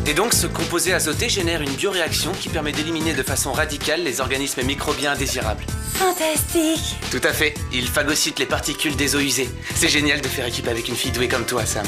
Et donc, ce composé azoté génère une bioréaction qui permet d'éliminer de façon radicale les organismes microbiens indésirables. Fantastique. Tout à fait. Il phagocyte les particules des eaux usées. C'est génial de faire équipe avec une fille douée comme toi, Sam.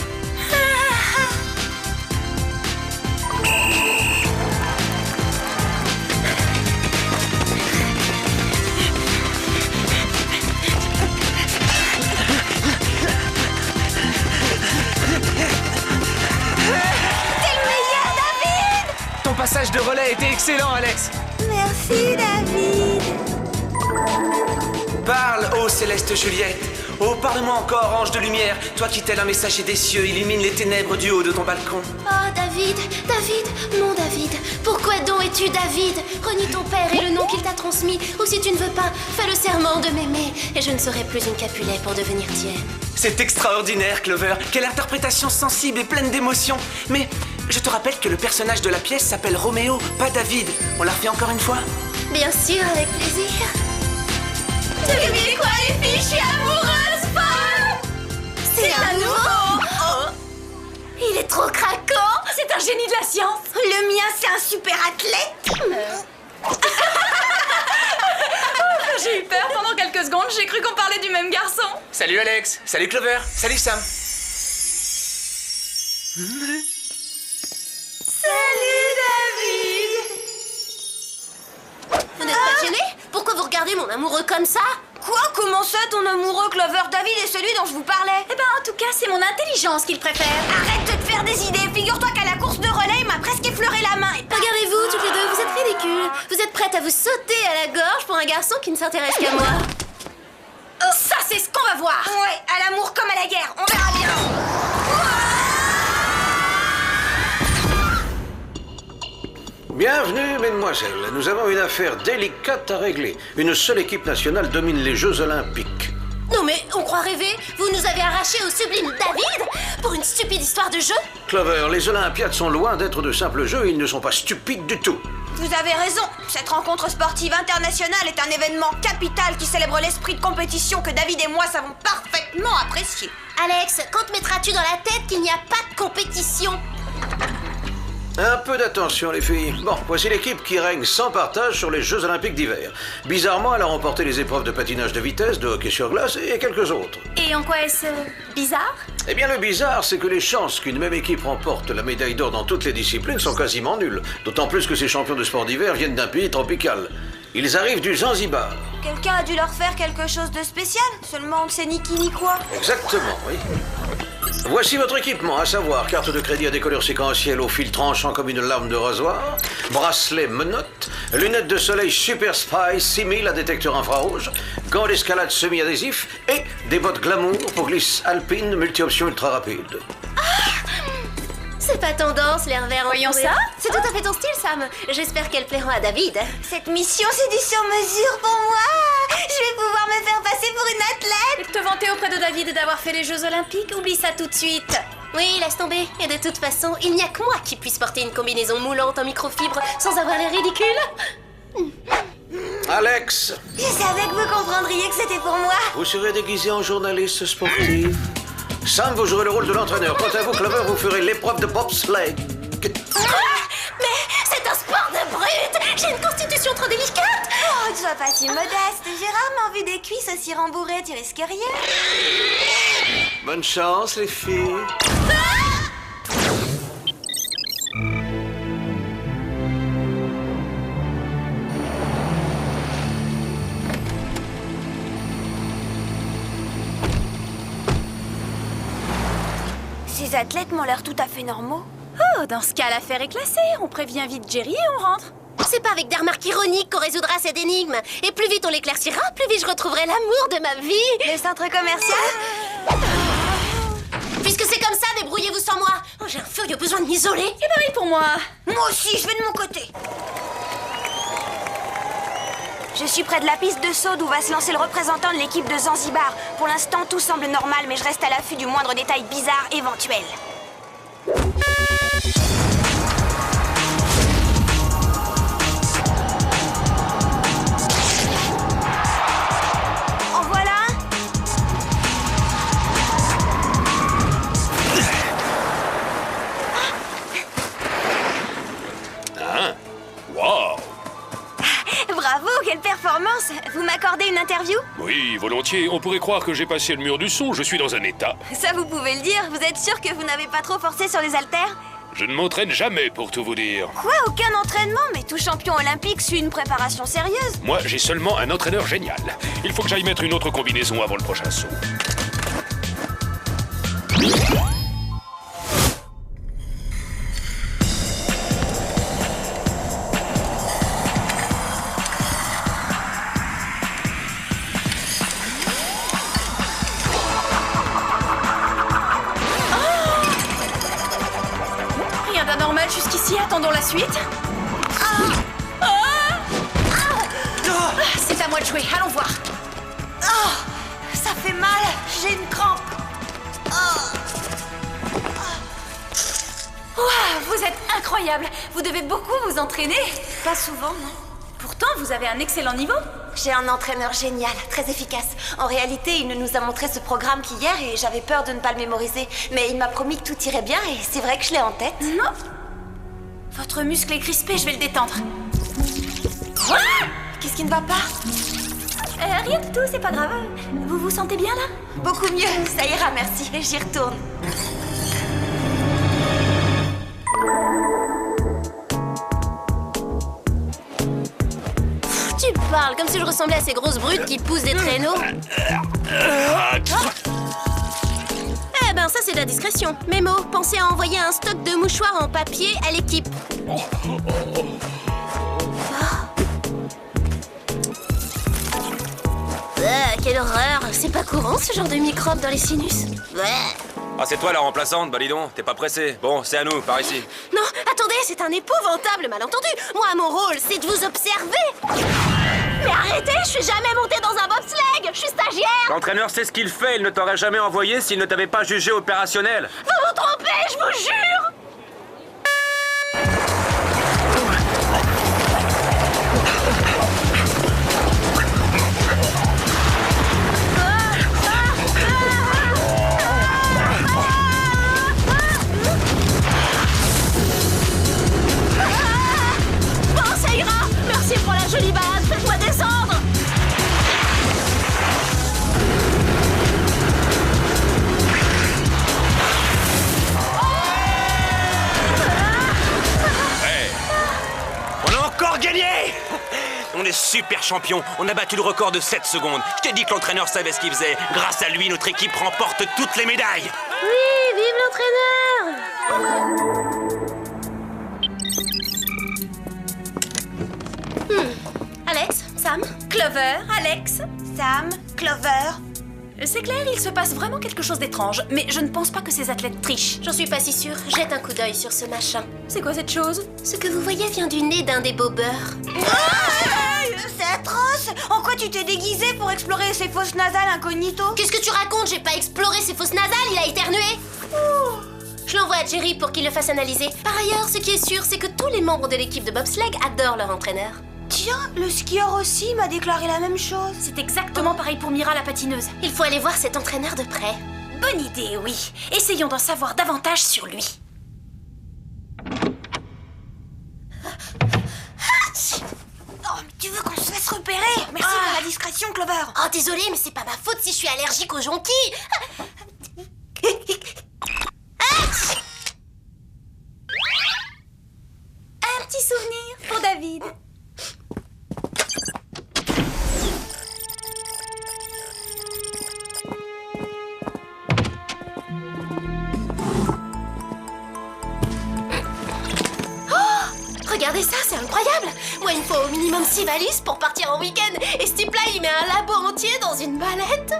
Ton passage de relais était excellent, Alex. Merci, David. Parle, ô céleste Juliette. Oh, parle-moi encore, ange de lumière. Toi qui, tel un messager des cieux, illumine les ténèbres du haut de ton balcon. Oh, David, mon David. Pourquoi donc es-tu David? Renie ton père et le nom qu'il t'a transmis. Ou si tu ne veux pas, fais le serment de m'aimer. Et je ne serai plus une Capulet pour devenir tienne. C'est extraordinaire, Clover. Quelle interprétation sensible et pleine d'émotion. Mais je te rappelle que le personnage de la pièce s'appelle Roméo, pas David. On la refait encore une fois? Bien sûr, avec plaisir. Devinez quoi, les filles? Je suis amoureuse, folle. C'est un nouveau. Oh. Il est trop craquant. C'est un génie de la science. Le mien, c'est un super athlète. J'ai eu peur pendant quelques secondes, j'ai cru qu'on parlait du même garçon. Salut Alex, salut Clover, salut Sam. Salut, David. Vous n'êtes pas gêné? Pourquoi vous regardez mon amoureux comme ça? Quoi? Comment ça, ton amoureux, Clover? David est celui dont je vous parlais. Eh ben, en tout cas, c'est mon intelligence qu'il préfère. Arrête de te faire des idées. Figure-toi qu'à la course de relais, il m'a presque effleuré la main. Regardez-vous, toutes les deux, vous êtes ridicules. Vous êtes prêtes à vous sauter à la gorge pour un garçon qui ne s'intéresse qu'à moi. Ça, c'est ce qu'on va voir. Ouais, à l'amour comme à la guerre. On verra bien. Bienvenue, mesdemoiselles. Nous avons une affaire délicate à régler. Une seule équipe nationale domine les Jeux Olympiques. Non mais, on croit rêver. Vous nous avez arrachés au sublime David pour une stupide histoire de jeu. Clover, les Olympiades sont loin d'être de simples jeux. Ils ne sont pas stupides du tout. Vous avez raison. Cette rencontre sportive internationale est un événement capital qui célèbre l'esprit de compétition que David et moi savons parfaitement apprécier. Alex, quand te mettras-tu dans la tête qu'il n'y a pas de compétition? Un peu d'attention, les filles. Bon, voici l'équipe qui règne sans partage sur les Jeux Olympiques d'hiver. Bizarrement, elle a remporté les épreuves de patinage de vitesse, de hockey sur glace et quelques autres. Et en quoi est-ce bizarre? Eh bien, le bizarre, c'est que les chances qu'une même équipe remporte la médaille d'or dans toutes les disciplines sont quasiment nulles. D'autant plus que ces champions de sport d'hiver viennent d'un pays tropical. Ils arrivent du Zanzibar. Quelqu'un a dû leur faire quelque chose de spécial. Seulement, on ne sait ni qui ni quoi. Exactement, oui. Voici votre équipement, à savoir carte de crédit à décolleur séquentiel au fil tranchant comme une lame de rasoir, bracelet menottes, lunettes de soleil Super Spy 6000 à détecteur infrarouge, gants d'escalade semi-adhésifs et des bottes glamour pour glisse alpine multi-option ultra rapide. C'est pas tendance, l'air vert. Voyons entouré. ça. C'est tout à fait ton style, Sam. J'espère qu'elles plairont à David. Cette mission, c'est du sur-mesure pour moi. Je vais pouvoir me faire passer pour une athlète. Et te vanter auprès de David d'avoir fait les Jeux Olympiques, oublie ça tout de suite. Oui, laisse tomber. Et de toute façon, il n'y a que moi qui puisse porter une combinaison moulante en microfibre sans avoir l'air ridicule. Alex, Je savais que vous comprendriez que c'était pour moi. vous serez déguisé en journaliste sportive. Sam, vous jouerez le rôle de l'entraîneur. Quant à vous, Clover, vous ferez l'épreuve de bobsleigh. Mais c'est un sport de brute. J'ai une constitution trop délicate. Oh, sois pas si modeste. J'ai rarement vu des cuisses aussi rembourrées. Tu risques rien. Bonne chance, les filles. Ces athlètes m'ont l'air tout à fait normaux. Oh, dans ce cas, l'affaire est classée. On prévient vite Jerry et on rentre. C'est pas avec des remarques ironiques qu'on résoudra cette énigme. Et plus vite on l'éclaircira, plus vite je retrouverai l'amour de ma vie. Le centre commercial? Puisque c'est comme ça, débrouillez-vous sans moi. Oh, j'ai un furieux besoin de m'isoler. Et pareil pour moi. Moi aussi, je vais de mon côté. Je suis près de la piste de saut d'où va se lancer le représentant de l'équipe de Zanzibar. Pour l'instant, tout semble normal, mais je reste à l'affût du moindre détail bizarre éventuel. En voilà un. m'accorder une interview? Oui, volontiers. On pourrait croire que j'ai passé le mur du son. Je suis dans un état. Ça, vous pouvez le dire. Vous êtes sûr que vous n'avez pas trop forcé sur les haltères? Je ne m'entraîne jamais, pour tout vous dire. Quoi? Aucun entraînement? Mais tout champion olympique suit une préparation sérieuse. Moi, j'ai seulement un entraîneur génial. Il faut que j'aille mettre une autre combinaison avant le prochain saut. Rien d'anormal jusqu'ici, attendons la suite. C'est à moi de jouer, allons voir. Ça fait mal. J'ai une crampe. Ouah, vous êtes incroyable. Vous devez beaucoup vous entraîner. Pas souvent, non? Pourtant, vous avez un excellent niveau. J'ai un entraîneur génial, très efficace. En réalité, il ne nous a montré ce programme qu'hier et j'avais peur de ne pas le mémoriser. Mais il m'a promis que tout irait bien et c'est vrai que je l'ai en tête. Non. Votre muscle est crispé, je vais le détendre. Qu'est-ce qui ne va pas? Rien du tout, c'est pas grave. Vous vous sentez bien là? Beaucoup mieux, ça ira, merci. J'y retourne. Tu parles comme si je ressemblais à ces grosses brutes qui poussent des traîneaux. Eh ben ça c'est de la discrétion. Mémo, pensez à envoyer un stock de mouchoirs en papier à l'équipe. Quelle horreur. C'est pas courant ce genre de microbes dans les sinus. Ah, c'est toi la remplaçante? Bah dis donc, t'es pas pressé. Bon, c'est à nous, par ici. Non, attendez, c'est un épouvantable malentendu. Moi, mon rôle, c'est de vous observer. Mais arrêtez, je suis jamais montée dans un bobsleigh. Je suis stagiaire. L'entraîneur sait ce qu'il fait, il ne t'aurait jamais envoyé s'il ne t'avait pas jugé opérationnel. Vous vous trompez, je vous jure. Bon, ça ira. Merci pour la jolie base. Faites-moi descendre. On a encore gagné! On est super champions, on a battu le record de 7 secondes. Je t'ai dit que l'entraîneur savait ce qu'il faisait. Grâce à lui, notre équipe remporte toutes les médailles. Oui, vive l'entraîneur. Alex, Sam, Clover, Alex. Sam, Clover. C'est clair, il se passe vraiment quelque chose d'étrange, mais je ne pense pas que ces athlètes trichent. j'en suis pas si sûre. Jette un coup d'œil sur ce machin. C'est quoi cette chose? Ce que vous voyez vient du nez d'un des bobeurs. C'est atroce. En quoi tu t'es déguisé pour explorer ces fosses nasales incognito? Qu'est-ce que tu racontes? J'ai pas exploré ses fosses nasales, il a éternué. Je l'envoie à Jerry pour qu'il le fasse analyser. Par ailleurs, ce qui est sûr, c'est que tous les membres de l'équipe de bobsleigh adorent leur entraîneur. Tiens, le skieur aussi m'a déclaré la même chose. C'est exactement pareil pour Mira la patineuse. Il faut aller voir cet entraîneur de près. Bonne idée, oui. Essayons d'en savoir davantage sur lui. Oh, mais tu veux qu'on se fasse repérer? Merci pour la discrétion, Clover. Oh, désolé, mais c'est pas ma faute si je suis allergique aux jonquilles. Un petit souvenir pour David. Regardez ça, c'est incroyable. Moi, il me faut au minimum 6 valises pour partir en week-end. Et ce type-là, il met un labo entier dans une mallette.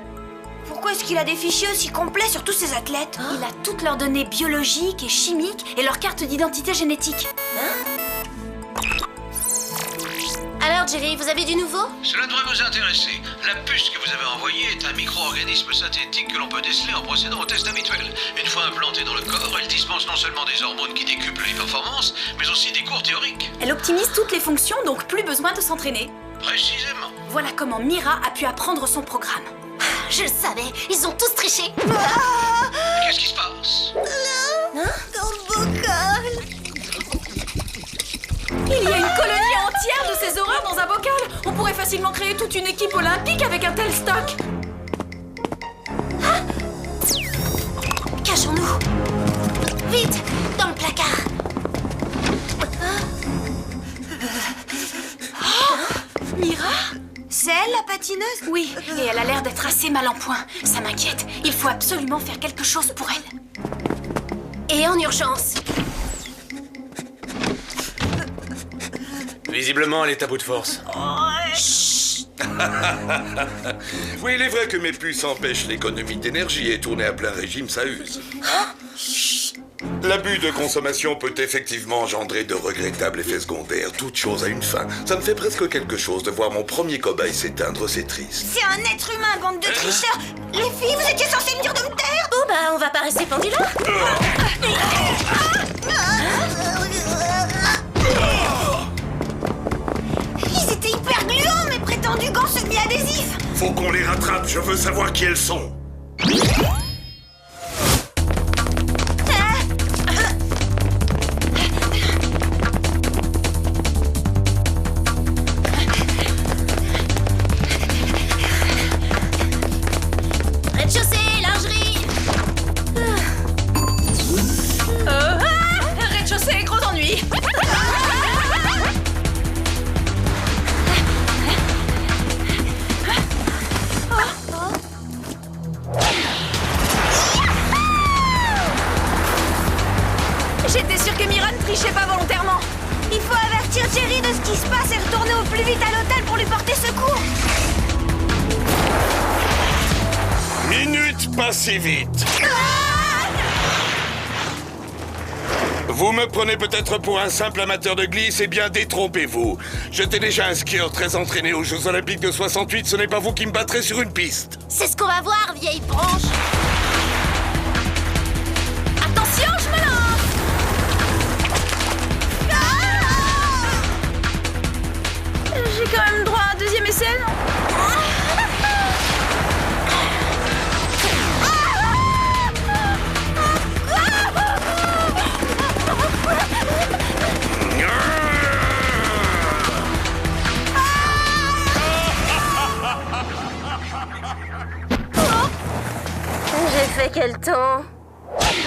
Pourquoi est-ce qu'il a des fichiers aussi complets sur tous ces athlètes? Il a toutes leurs données biologiques et chimiques et leurs cartes d'identité génétique. Alors, Jerry, vous avez du nouveau? Cela devrait vous intéresser. La puce que vous avez envoyée est un micro-organisme synthétique que l'on peut déceler en procédant au test habituel. Une fois implantée dans le corps, elle dispense non seulement des hormones qui décuplent les performances, mais aussi des cours théoriques. Elle optimise toutes les fonctions, donc plus besoin de s'entraîner. Précisément. Voilà comment Mira a pu apprendre son programme. Je le savais, ils ont tous triché. Qu'est-ce qui se passe? Dans le bocal. Il y a une colonie entière de ces horreurs dans un bocal. On pourrait facilement créer toute une équipe olympique avec un tel stock. Cachons-nous. Vite, dans le placard. Mira? C'est elle, la patineuse? Oui, et elle a l'air d'être assez mal en point. Ça m'inquiète. Il faut absolument faire quelque chose pour elle. Et en urgence. Visiblement, elle est à bout de force. Oui, il est vrai que mes puces empêchent l'économie d'énergie et tourner à plein régime, ça use. L'abus de consommation peut effectivement engendrer de regrettables effets secondaires. Toute chose a une fin. Ça me fait presque quelque chose de voir mon premier cobaye s'éteindre, c'est triste. C'est un être humain, bande de tricheurs! Les filles, vous étiez censées me dire de me taire! Bon bah, on va pas rester pendu là. Ils étaient hyper gluants, mes prétendus gants semi-adhésifs! Faut qu'on les rattrape, je veux savoir qui elles sont. Rez-de-chaussée, lingerie. Rez-de-chaussée, gros ennui. J'étais sûre que Mira ne trichait pas volontairement. Il faut avertir Jerry de ce qui se passe et retourner au plus vite à l'hôtel pour lui porter secours! Minute pas si vite. Vous me prenez peut-être pour un simple amateur de glisse, eh bien détrompez-vous. J'étais déjà un skieur très entraîné aux Jeux Olympiques de 68, ce n'est pas vous qui me battrez sur une piste. C'est ce qu'on va voir, vieille branche. Attention, je me lance. J'ai quand même droit à un deuxième essai, non? J'ai fait quel temps?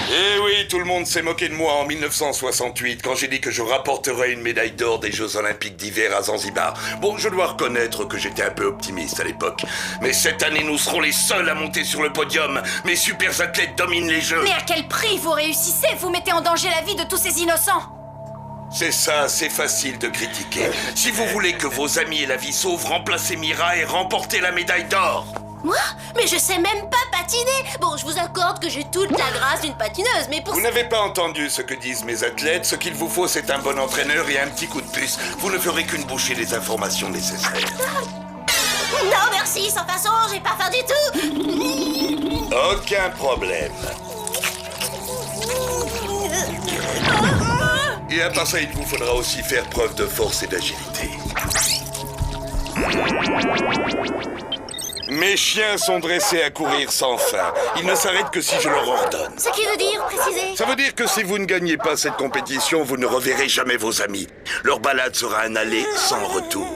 Eh oui, tout le monde s'est moqué de moi en 1968 quand j'ai dit que je rapporterais une médaille d'or des Jeux Olympiques d'hiver à Zanzibar. Bon, je dois reconnaître que j'étais un peu optimiste à l'époque. Mais cette année, nous serons les seuls à monter sur le podium. Mes super athlètes dominent les Jeux. Mais à quel prix vous réussissez? Vous mettez en danger la vie de tous ces innocents. C'est ça, c'est facile de critiquer. Si vous voulez que vos amis aient la vie sauve, remplacez Mira et remportez la médaille d'or. Moi? Mais je sais même pas patiner. Bon, je vous accorde que j'ai toute la grâce d'une patineuse, mais pour Vous n'avez pas entendu ce que disent mes athlètes. Ce qu'il vous faut, c'est un bon entraîneur et un petit coup de puce. Vous ne ferez qu'une bouchée des informations nécessaires. Non, merci, sans façon, j'ai pas faim du tout. Aucun problème. Et à part ça, il vous faudra aussi faire preuve de force et d'agilité. Mes chiens sont dressés à courir sans fin. Ils ne s'arrêtent que si je leur ordonne. Ce qui veut dire, précisez. Ça veut dire que si vous ne gagnez pas cette compétition, vous ne reverrez jamais vos amis. Leur balade sera un aller sans retour.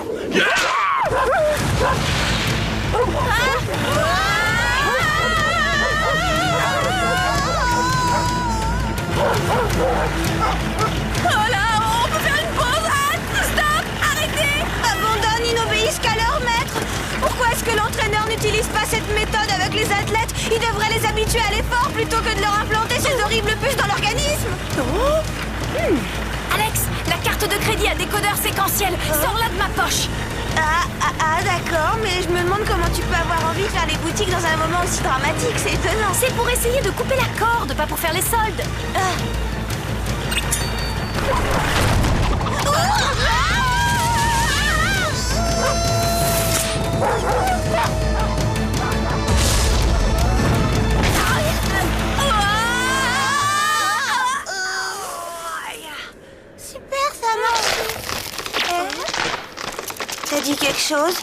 Oh là, on peut faire une pause. Stop, arrêtez. Abandonnent, ils n'obéissent qu'à leur maître! Pourquoi est-ce que l'entraîneur n'utilise pas cette méthode avec les athlètes? Il devrait les habituer à l'effort plutôt que de leur implanter ces horribles puces dans l'organisme! Alex, la carte de crédit à décodeur séquentiel. Sors-la de ma poche. D'accord, mais je me demande comment tu peux avoir envie de faire les boutiques dans un moment aussi dramatique, c'est étonnant! C'est pour essayer de couper la corde, pas pour faire les soldes. Super, ça marche! T'as dit quelque chose?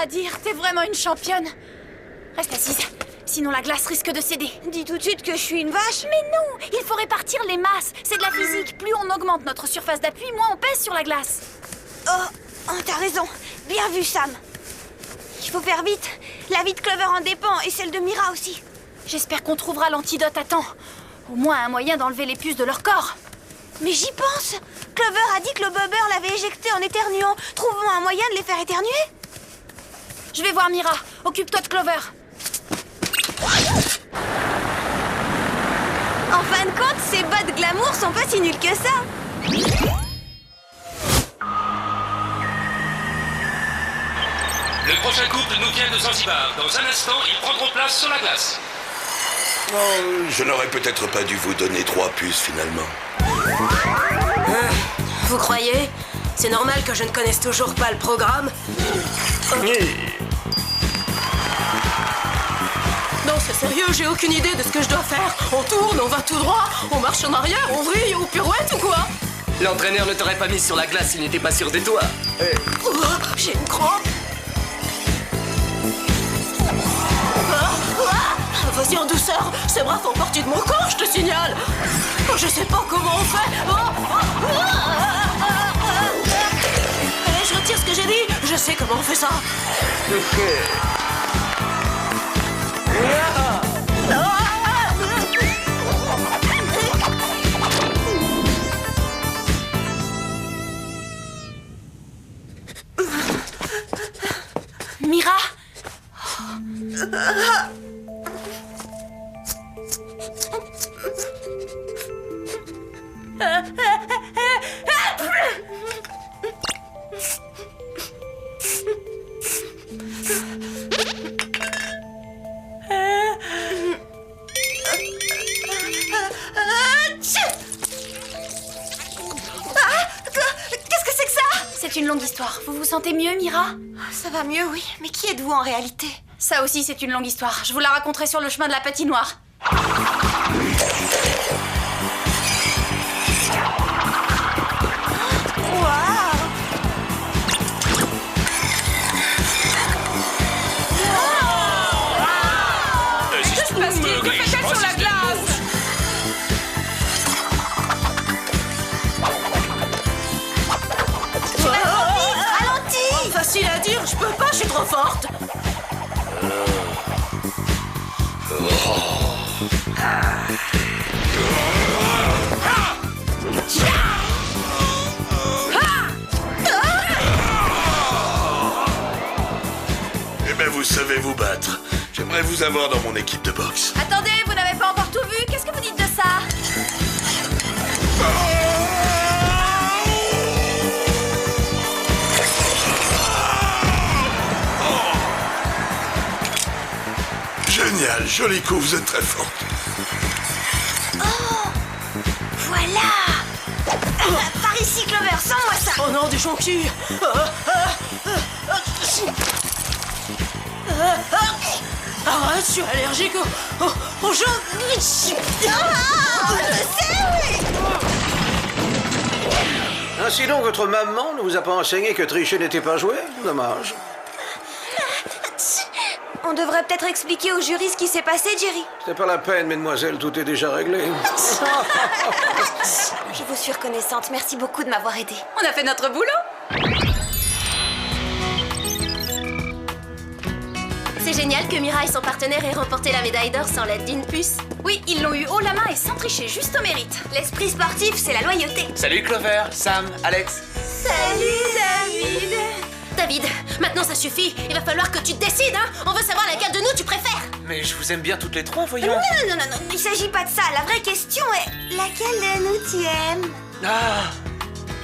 à dire, t'es vraiment une championne. Reste assise, sinon la glace risque de céder. Dis tout de suite que je suis une vache. Mais non, il faut répartir les masses. C'est de la physique. Plus on augmente notre surface d'appui, moins on pèse sur la glace. Oh, t'as raison. Bien vu, Sam. Il faut faire vite. La vie de Clover en dépend et celle de Mira aussi. J'espère qu'on trouvera l'antidote à temps. Au moins un moyen d'enlever les puces de leur corps. Mais j'y pense. Clover a dit que le bobber l'avait éjecté en éternuant. Trouvons un moyen de les faire éternuer. Je vais voir Mira. Occupe-toi de Clover. En fin de compte, ces bottes glamour sont pas si nulles que ça. Le prochain couple nous vient de Zanzibar. Dans un instant, ils prendront place sur la glace. Oh, je n'aurais peut-être pas dû vous donner 3 puces finalement. Vous croyez? C'est normal que je ne connaisse toujours pas le programme. Non, c'est sérieux, j'ai aucune idée de ce que je dois faire. On tourne, on va tout droit, on marche en arrière, on vrille ou pirouette ou quoi? L'entraîneur ne t'aurait pas mis sur la glace s'il n'était pas sûr de toi. Oh, j'ai une crampe. Vas-y en douceur, ces bras font partie de mon corps, je te signale. Je sais pas comment on fait. Allez, je retire ce que j'ai dit, je sais comment on fait ça. Mira? Qu'est-ce que c'est que ça? C'est une longue histoire. Vous vous sentez mieux, Mira? Ça va mieux, oui. Mais qui êtes-vous en réalité? Ça aussi, c'est une longue histoire. Je vous la raconterai sur le chemin de la patinoire. Facile à dire, je peux pas, je suis trop forte. Eh ben, vous savez vous battre. J'aimerais vous avoir dans mon équipe de boxe. Attendez, vous n'avez pas encore tout vu? Qu'est-ce que vous dites de ça? Génial, joli coup, vous êtes très forte. Oh, voilà. Par ici, Clover, sens-moi ça. Oh non, des jonquilles. Arrête, je suis allergique aux gens. Je sais, oui. Ainsi donc, votre maman ne vous a pas enseigné que tricher n'était pas joué? Dommage. On devrait peut-être expliquer au jury ce qui s'est passé, Jerry. C'est pas la peine, mesdemoiselles, tout est déjà réglé. Je vous suis reconnaissante. Merci beaucoup de m'avoir aidée. On a fait notre boulot. C'est génial que Mira et son partenaire aient remporté la médaille d'or sans l'aide d'une puce. Oui, ils l'ont eu haut la main et sans tricher, juste au mérite. L'esprit sportif, c'est la loyauté. Salut Clover, Sam, Alex. Salut, David. David, maintenant ça suffit. Il va falloir que tu te décides, hein. On veut savoir laquelle de nous tu préfères. Mais je vous aime bien toutes les trois, voyons. Non, il s'agit pas de ça. La vraie question est laquelle de nous tu aimes? Ah,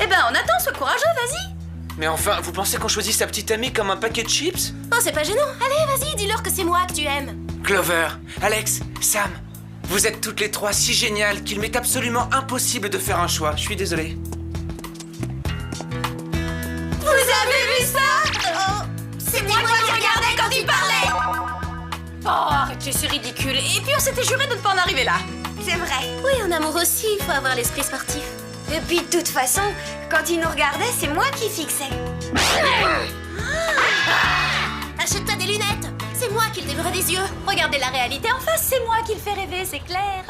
Eh ben, on attend, sois courageux, vas-y. mais enfin, vous pensez qu'on choisit sa petite amie comme un paquet de chips? Oh, c'est pas gênant. Allez, vas-y, dis-leur que c'est moi que tu aimes. Clover, Alex, Sam, vous êtes toutes les trois si géniales qu'il m'est absolument impossible de faire un choix. Je suis désolé. Vous avez vu ça? Oh, c'était moi qui regardais quand il parlait. Oh, arrêtez, c'est ridicule. Et puis on s'était juré de ne pas en arriver là. C'est vrai. Oui, en amour aussi, il faut avoir l'esprit sportif. Et puis de toute façon, quand il nous regardait, c'est moi qui fixais. Achète-toi des lunettes. C'est moi qui le dévorerai des yeux. Regardez la réalité en face, c'est moi qui le fais rêver, c'est clair.